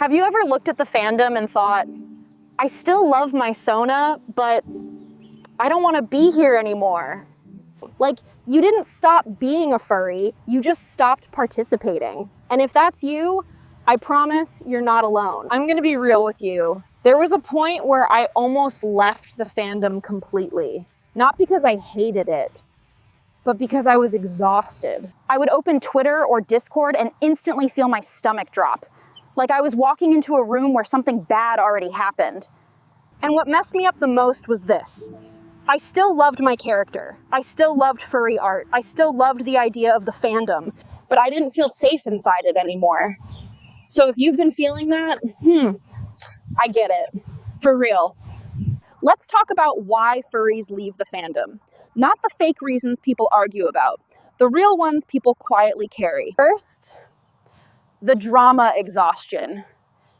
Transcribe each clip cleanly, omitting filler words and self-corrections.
Have you ever looked at the fandom and thought, I still love my Sona, but I don't want to be here anymore? Like, you didn't stop being a furry, you just stopped participating. And if that's you, I promise you're not alone. I'm gonna be real with you. There was a point where I almost left the fandom completely. Not because I hated it, but because I was exhausted. I would open Twitter or Discord and instantly feel my stomach drop. Like I was walking into a room where something bad already happened. And what messed me up the most was this. I still loved my character. I still loved furry art. I still loved the idea of the fandom, but I didn't feel safe inside it anymore. So if you've been feeling that, I get it. For real. Let's talk about why furries leave the fandom. Not the fake reasons people argue about. The real ones people quietly carry. First, the drama exhaustion.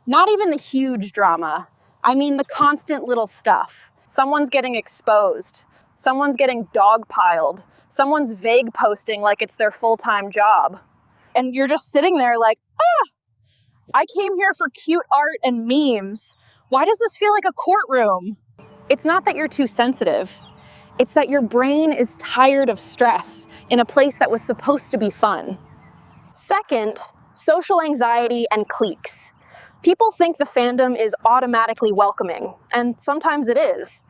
Not even the huge drama. I mean the constant little stuff. Someone's getting exposed. Someone's getting dogpiled. Someone's vague posting like it's their full-time job. And you're just sitting there like, I came here for cute art and memes. Why does this feel like a courtroom? It's not that you're too sensitive. It's that your brain is tired of stress in a place that was supposed to be fun. Second, social anxiety and cliques. People think the fandom is automatically welcoming, and sometimes it is.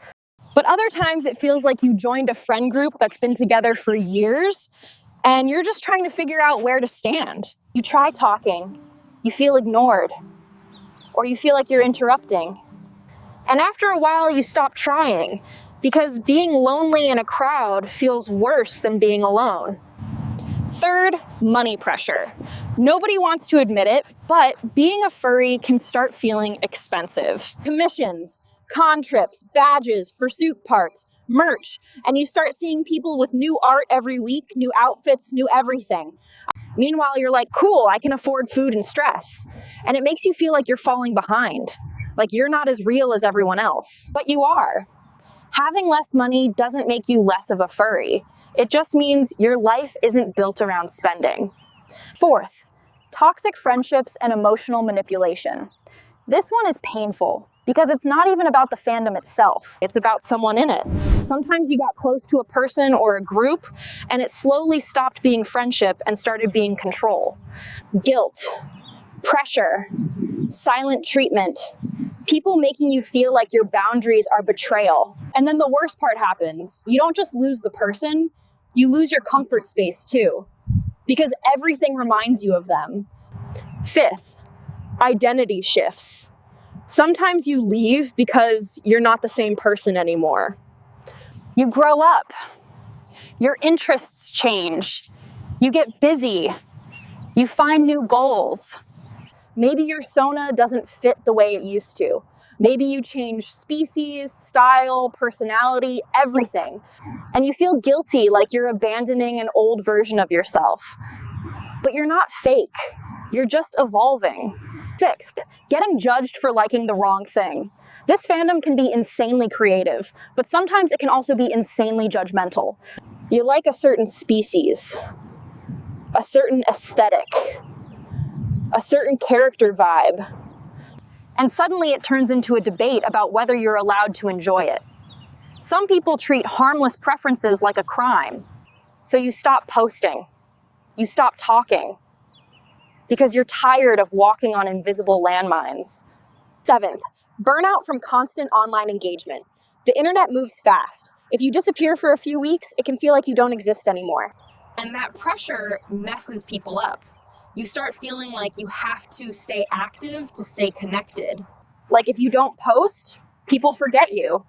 But other times it feels like you joined a friend group that's been together for years, and you're just trying to figure out where to stand. You try talking, you feel ignored, or you feel like you're interrupting. And after a while you stop trying, because being lonely in a crowd feels worse than being alone. Third, money pressure. Nobody wants to admit it, but being a furry can start feeling expensive. Commissions, con trips, badges, fursuit parts, merch, and you start seeing people with new art every week, new outfits, new everything. Meanwhile, you're like, cool, I can afford food and stress. And it makes you feel like you're falling behind, like you're not as real as everyone else. But you are. Having less money doesn't make you less of a furry. It just means your life isn't built around spending. Fourth, toxic friendships and emotional manipulation. This one is painful because it's not even about the fandom itself. It's about someone in it. Sometimes you got close to a person or a group and it slowly stopped being friendship and started being control. Guilt, pressure, silent treatment, people making you feel like your boundaries are betrayal. And then the worst part happens. You don't just lose the person, you lose your comfort space too, because everything reminds you of them. Fifth, identity shifts. Sometimes you leave because you're not the same person anymore. You grow up, your interests change, you get busy, you find new goals. Maybe your Sona doesn't fit the way it used to. Maybe you change species, style, personality, everything. And you feel guilty like you're abandoning an old version of yourself. But you're not fake. You're just evolving. Sixth, getting judged for liking the wrong thing. This fandom can be insanely creative, but sometimes it can also be insanely judgmental. You like a certain species, a certain aesthetic, a certain character vibe. And suddenly it turns into a debate about whether you're allowed to enjoy it. Some people treat harmless preferences like a crime. So you stop posting. You stop talking. Because you're tired of walking on invisible landmines. Seventh, burnout from constant online engagement. The internet moves fast. If you disappear for a few weeks, it can feel like you don't exist anymore. And that pressure messes people up. You start feeling like you have to stay active to stay connected. Like if you don't post, people forget you.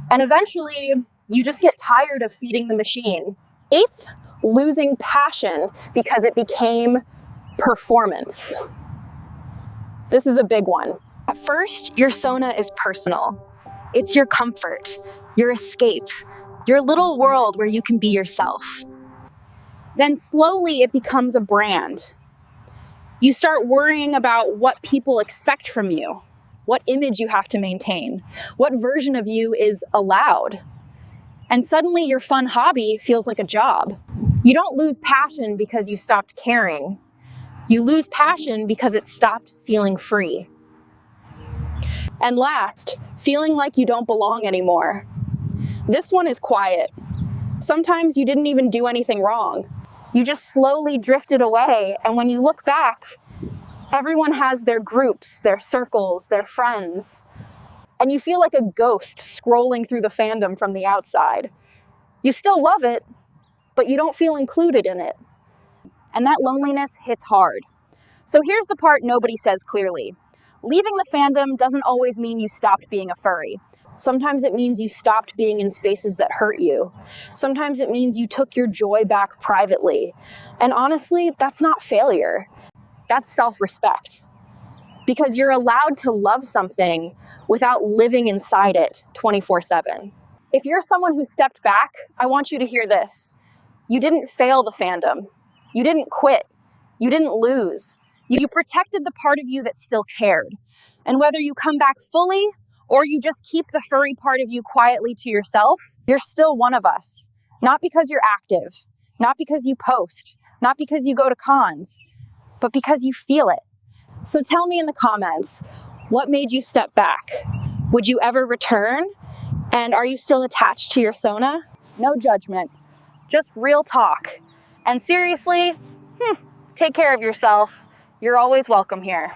And eventually, you just get tired of feeding the machine. Eighth, losing passion because it became performance. This is a big one. At first, your Sona is personal. It's your comfort, your escape, your little world where you can be yourself. Then slowly it becomes a brand. You start worrying about what people expect from you, what image you have to maintain, what version of you is allowed. And suddenly your fun hobby feels like a job. You don't lose passion because you stopped caring. You lose passion because it stopped feeling free. And last, feeling like you don't belong anymore. This one is quiet. Sometimes you didn't even do anything wrong. You just slowly drifted away, and when you look back, everyone has their groups, their circles, their friends, and you feel like a ghost scrolling through the fandom from the outside. You still love it, but you don't feel included in it. And that loneliness hits hard. So here's the part nobody says clearly. Leaving the fandom doesn't always mean you stopped being a furry. Sometimes it means you stopped being in spaces that hurt you. Sometimes it means you took your joy back privately. And honestly, that's not failure. That's self-respect. Because you're allowed to love something without living inside it 24/7. If you're someone who stepped back, I want you to hear this. You didn't fail the fandom. You didn't quit. You didn't lose. You protected the part of you that still cared. And whether you come back fully or you just keep the furry part of you quietly to yourself, you're still one of us. Not because you're active, not because you post, not because you go to cons, but because you feel it. So tell me in the comments, what made you step back? Would you ever return? And are you still attached to your Sona? No judgment, just real talk. And seriously, take care of yourself. You're always welcome here.